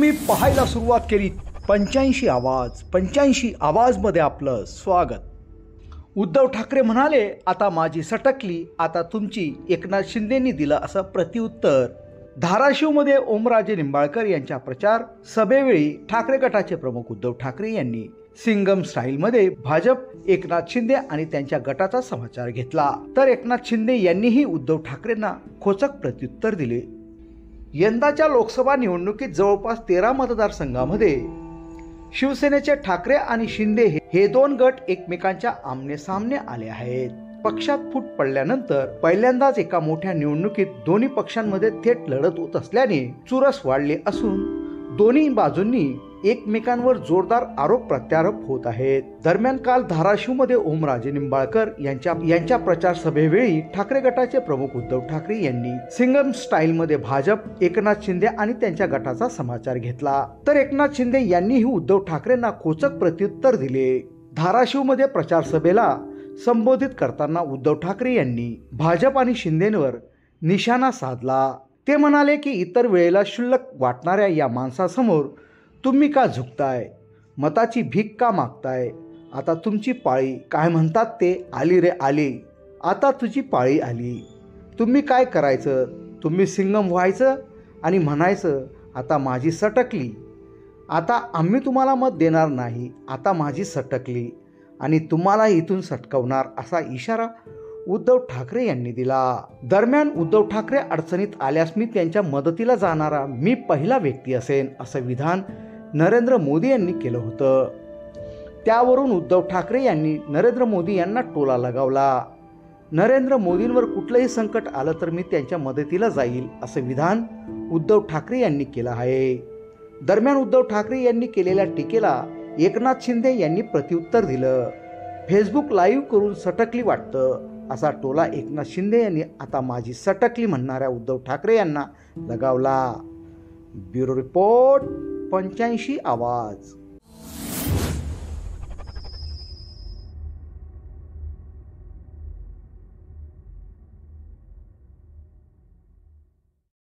तुम्ही पाहायला सुरुवात केली 85 आवाज मध्ये आपलं स्वागत। उद्धव ठाकरे म्हणाले, आता माझी सटकली, आता तुमची एकनाथ शिंदेंनी दिलं असं प्रत्युत्तर। धाराशिवमध्ये ओमराजे निंबाळकर यांच्या प्रचार सभेवेळी ठाकरे गटाचे प्रमुख उद्धव ठाकरे यांनी सिंगम स्टाईलमध्ये भाजप, एकनाथ शिंदे आणि त्यांच्या गटाचा समाचार घेतला। तर एकनाथ शिंदे यांनीही उद्धव ठाकरेंना खोचक प्रत्युत्तर दिले। यंदाच्या लोकसभा निवडणुकीत जवळपास 13 मतदारसंघामध्ये शिवसेनेचे ठाकरे आणि शिंदे हे दोन गट एकमेकांच्या आमने सामने आले आहेत। पक्षात फूट पडल्यानंतर पहिल्यांदाच एका मोठ्या निवडणुकीत दोन्ही पक्षांमध्ये थेट लढत होत असल्याने चुरस वाढले असून दोन्ही बाजूंनी एकमेकांवर जोरदार आरोप प्रत्यारोप होत आहेत। दरम्यान काल धाराशिवमध्ये ओमराजे निंबाळकर यांच्या प्रचार सभेवेळी ठाकरे गटाचे प्रमुख उद्धव ठाकरे यांनी सिंगम स्टाईलमध्ये भाजप, एकनाथ शिंदे आणि त्यांच्या गटाचा समाचार घेतला। तर एकनाथ शिंदे यांनीही उद्धव ठाकरेंना खोचक प्रत्युत्तर दिले। धाराशिवमध्ये प्रचार सभेला संबोधित करताना उद्धव ठाकरे यांनी भाजप आणि शिंदेंवर निशाणा साधला। ते म्हणाले की इतर वेळेला क्षुल्लक वाटणाऱ्या या माणसासमोर तुम्ही का झुकताय, मताची भीक का मागताय? आता तुमची पाळी, काय म्हणतात ते, आली रे आली, आता तुझी पाळी आली। तुम्ही काय करायचं? तुम्ही सिंगम व्हायचं आणि म्हणायचं आता माझी सटकली, आता आम्ही तुम्हाला मत देणार नाही, आता माझी सटकली आणि तुम्हाला इथून सटकवणार, असा इशारा उद्धव ठाकरे यांनी दिला। दरम्यान उद्धव ठाकरे अडचणीत आल्यास मी त्यांच्या मदतीला जाणारा मी पहिला व्यक्ती असेन, असं विधान नरेंद्र मोदी यांनी केलं होतं। त्यावरून उद्धव ठाकरे यांनी नरेंद्र मोदी यांना टोला लगावला। नरेंद्र मोदींवर कुठलंही संकट आलं तर मी त्यांच्या मदतीला जाईल, असं विधान उद्धव ठाकरे यांनी केलं आहे। दरम्यान उद्धव ठाकरे यांनी केलेल्या टीकेला एकनाथ शिंदे यांनी प्रत्युत्तर दिलं। फेसबुक लाईव्ह करून सटकली वाटतं, असा टोला एकनाथ शिंदे यांनी आता माझी सटकली म्हणणाऱ्या उद्धव ठाकरे यांना लगावला। ब्युरो रिपोर्ट 85 आवाज।